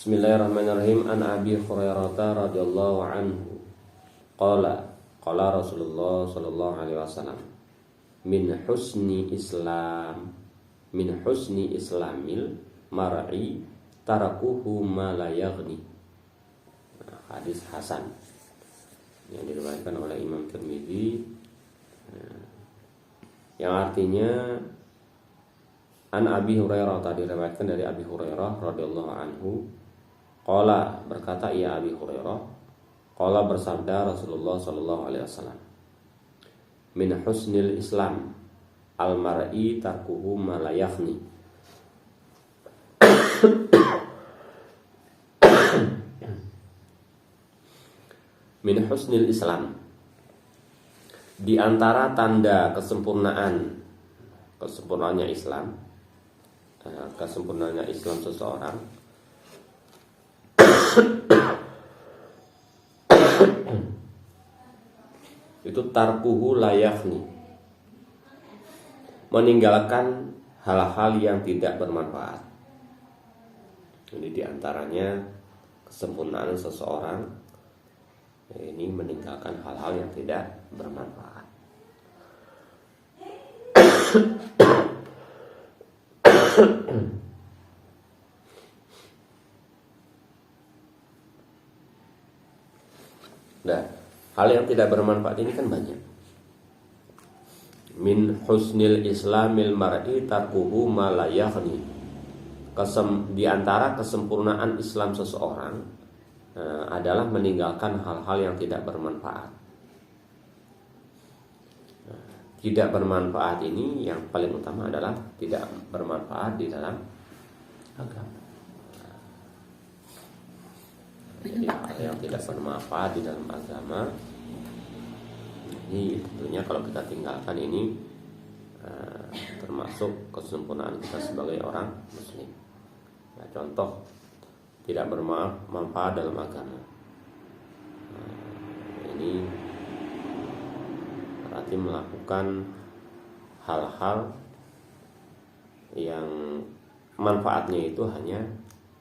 Bismillahirrahmanirrahim. An Abi Hurairah radhiyallahu anhu qala Rasulullah sallallahu alaihi wasallam min husni islamil mar'i tarakuhu ma la yaghni. Hadis hasan yang diriwayatkan oleh Imam Tirmidzi, yang artinya An Abi Hurairah, tadi diriwayatkan dari Abi Hurairah radhiyallahu anhu. Qala, berkata ia Abi Hurairah, qala, bersabda Rasulullah sallallahu alaihi wasallam, min husnil islam al mar'i tarkuhu ma la yaghni. Min husnil islam, di antara tanda kesempurnaannya Islam, kesempurnaannya Islam seseorang itu tarkuhu la yaghni, meninggalkan hal-hal yang tidak bermanfaat. Jadi diantaranya kesempurnaan seseorang ini meninggalkan hal-hal yang tidak bermanfaat. Nah, hal yang tidak bermanfaat ini kan banyak. Min husnil islamil mar'i tarkuhu ma la yaghni. Di antara kesempurnaan Islam seseorang adalah meninggalkan hal-hal yang tidak bermanfaat. Tidak bermanfaat ini yang paling utama adalah tidak bermanfaat di dalam agama. Jadi hal yang tidak bermanfaat di dalam agama ini tentunya kalau kita tinggalkan ini termasuk kesempurnaan kita sebagai orang muslim. Nah, contoh tidak bermanfaat dalam agama. Ini berarti melakukan hal-hal yang manfaatnya itu hanya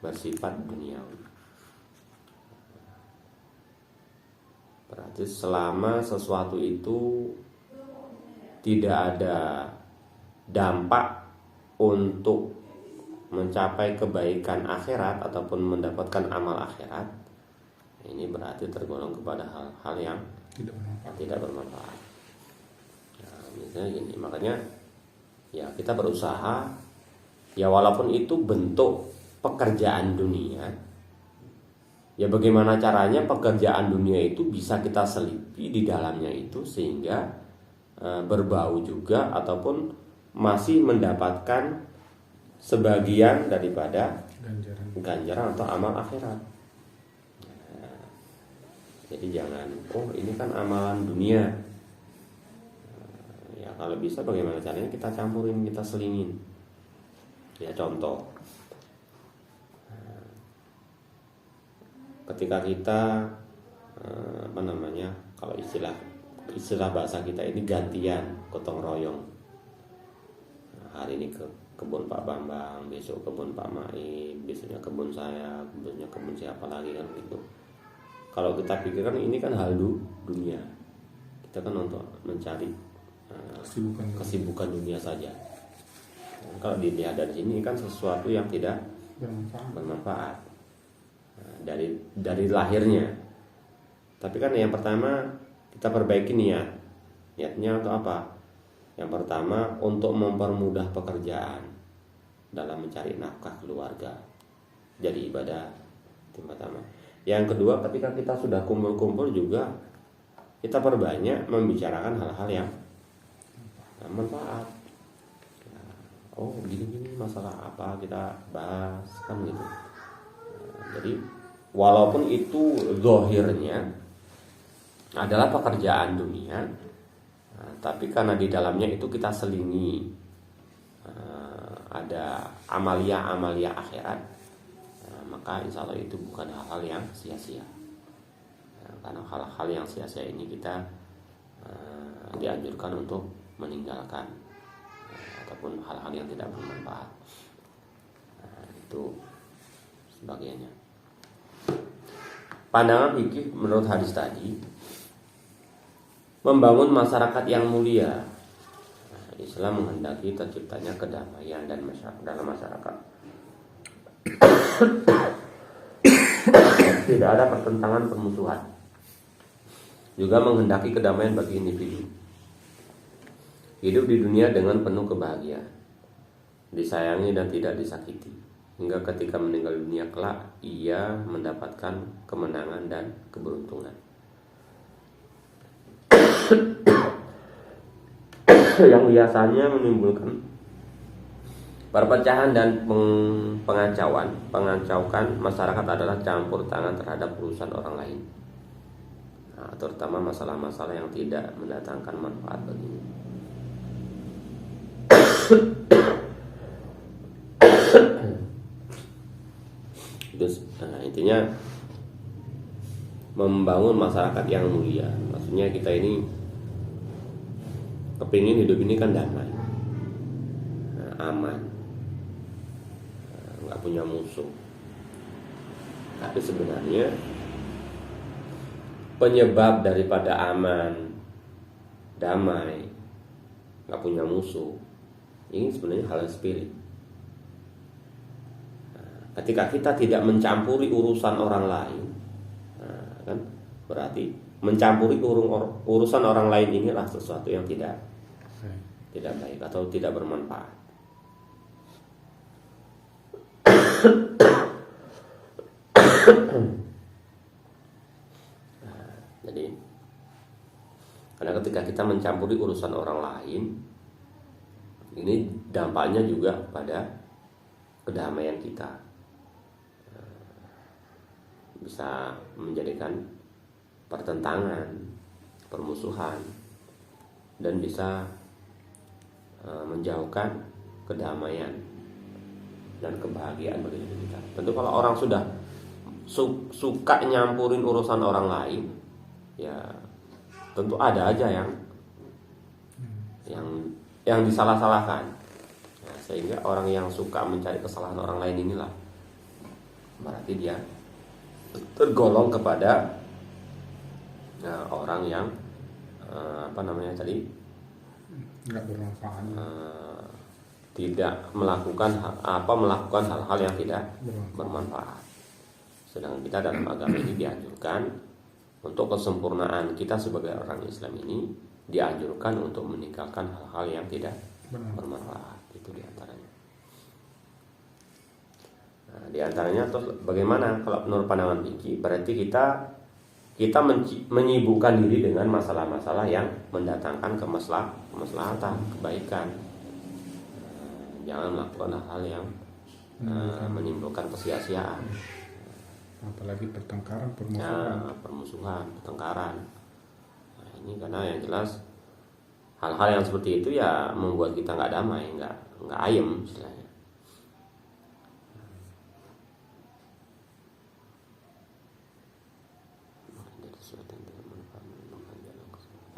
bersifat duniawi. Berarti selama sesuatu itu tidak ada dampak untuk mencapai kebaikan akhirat ataupun mendapatkan amal akhirat, ini berarti tergolong kepada hal-hal yang tidak bermanfaat. Nah, misalnya gini, makanya ya kita berusaha ya walaupun itu bentuk pekerjaan dunia, ya bagaimana caranya pekerjaan dunia itu bisa kita selipi di dalamnya itu sehingga berbau juga ataupun masih mendapatkan sebagian daripada ganjaran atau amal akhirat. Nah, jadi jangan, ini kan amalan dunia. Ya kalau bisa bagaimana caranya kita campurin, kita selingin. Ya contoh, ketika kita kalau istilah bahasa kita ini gantian, gotong royong. Hari ini ke kebun Pak Bambang, besok kebun Pak Maim, besoknya kebun saya, besoknya kebun siapa lagi kan gitu. Kalau kita pikirkan ini kan hal dunia, kita kan untuk mencari kesibukan dunia saja. Kalau dilihat dari sini kan sesuatu yang tidak bermanfaat dari lahirnya. Tapi kan yang pertama kita perbaiki niatnya untuk apa? Yang pertama untuk mempermudah pekerjaan dalam mencari nafkah keluarga, jadi ibadah pertama. Yang kedua, ketika kita sudah kumpul-kumpul juga kita perbanyak membicarakan hal-hal yang manfaat. Gini masalah apa kita bahas kan gitu. Jadi walaupun itu zahirnya adalah pekerjaan dunia, tapi karena di dalamnya itu kita selingi ada amalia akhirat, maka insya Allah itu bukan hal-hal yang sia-sia. Karena hal-hal yang sia-sia ini kita dianjurkan untuk meninggalkan ataupun hal-hal yang tidak bermanfaat. Itu sebagainya. pandangan fikih menurut hadis tadi membangun masyarakat yang mulia. Islam menghendaki terciptanya kedamaian dan dalam masyarakat. Tidak ada pertentangan permusuhan. Juga menghendaki kedamaian bagi individu. Hidup di dunia dengan penuh kebahagiaan, disayangi dan tidak disakiti, hingga ketika meninggal dunia kelak ia mendapatkan kemenangan dan keberuntungan. Yang biasanya menimbulkan perpecahan dan pengacaukan masyarakat adalah campur tangan terhadap urusan orang lain, terutama masalah-masalah yang tidak mendatangkan manfaat baginya. Intinya membangun masyarakat yang mulia. Maksudnya kita ini kepingin hidup ini kan damai, aman, nggak punya musuh. Tapi sebenarnya penyebab daripada aman, damai, nggak punya musuh, ini sebenarnya hal spirit. Ketika kita tidak mencampuri urusan orang lain, kan berarti mencampuri urusan orang lain inilah sesuatu yang tidak baik atau tidak bermanfaat. Jadi karena ketika kita mencampuri urusan orang lain, ini dampaknya juga pada kedamaian kita, bisa menjadikan pertentangan, permusuhan, dan bisa menjauhkan kedamaian dan kebahagiaan bagi diri kita. Tentu kalau orang sudah suka nyampurin urusan orang lain, ya tentu ada aja yang disalah-salahkan. Nah, sehingga orang yang suka mencari kesalahan orang lain inilah berarti dia tergolong kepada orang yang nggak bermanfaat, tidak melakukan hal-hal yang tidak bermanfaat. Sedangkan kita dalam agama ini dianjurkan untuk kesempurnaan kita sebagai orang Islam ini dianjurkan untuk meninggalkan hal-hal yang tidak bermanfaat. Itu diantaranya. Nah, diantaranya terus bagaimana kalau menurut pandangan fikih? Berarti kita menyibukkan diri dengan masalah-masalah yang mendatangkan kemaslahatan, kebaikan. Jangan melakukan hal yang menimbulkan kesia-siaan. Apalagi pertengkaran, permusuhan, pertengkaran. Nah, ini karena yang jelas hal-hal yang seperti itu ya membuat kita nggak damai, nggak ayem istilahnya.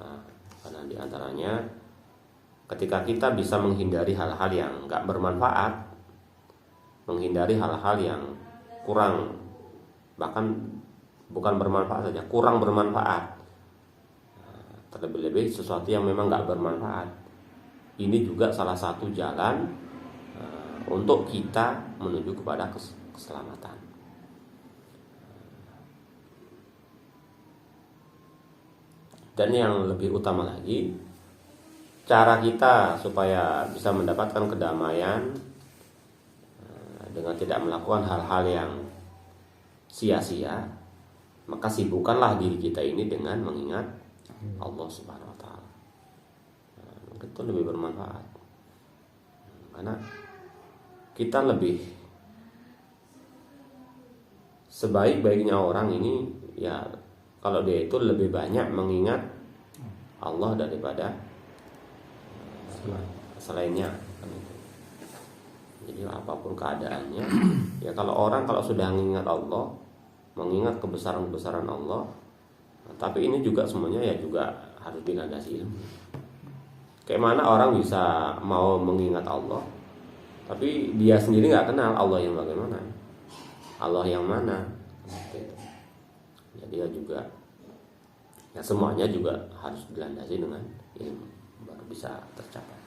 Nah, karena diantaranya ketika kita bisa menghindari hal-hal yang nggak bermanfaat, menghindari hal-hal yang kurang, bahkan bukan bermanfaat saja, kurang bermanfaat, terlebih-lebih sesuatu yang memang nggak bermanfaat, ini juga salah satu jalan untuk kita menuju kepada keselamatan. Dan yang lebih utama lagi, cara kita supaya bisa mendapatkan kedamaian dengan tidak melakukan hal-hal yang sia-sia, maka sibukkanlah diri kita ini dengan mengingat Allah Subhanahu wa taala. Itu lebih bermanfaat. Karena kita lebih sebaik-baiknya orang ini ya kalau dia itu lebih banyak mengingat Allah daripada selainnya. Jadi apapun keadaannya, ya kalau sudah mengingat Allah, mengingat kebesaran-kebesaran Allah, tapi ini juga semuanya ya juga harus dilandasi ilmu. Kayak mana orang bisa mau mengingat Allah, tapi dia sendiri nggak kenal Allah yang bagaimana, Allah yang mana. Jadi ya juga ya semuanya juga harus dilandasi dengan ilmu baru bisa tercapai.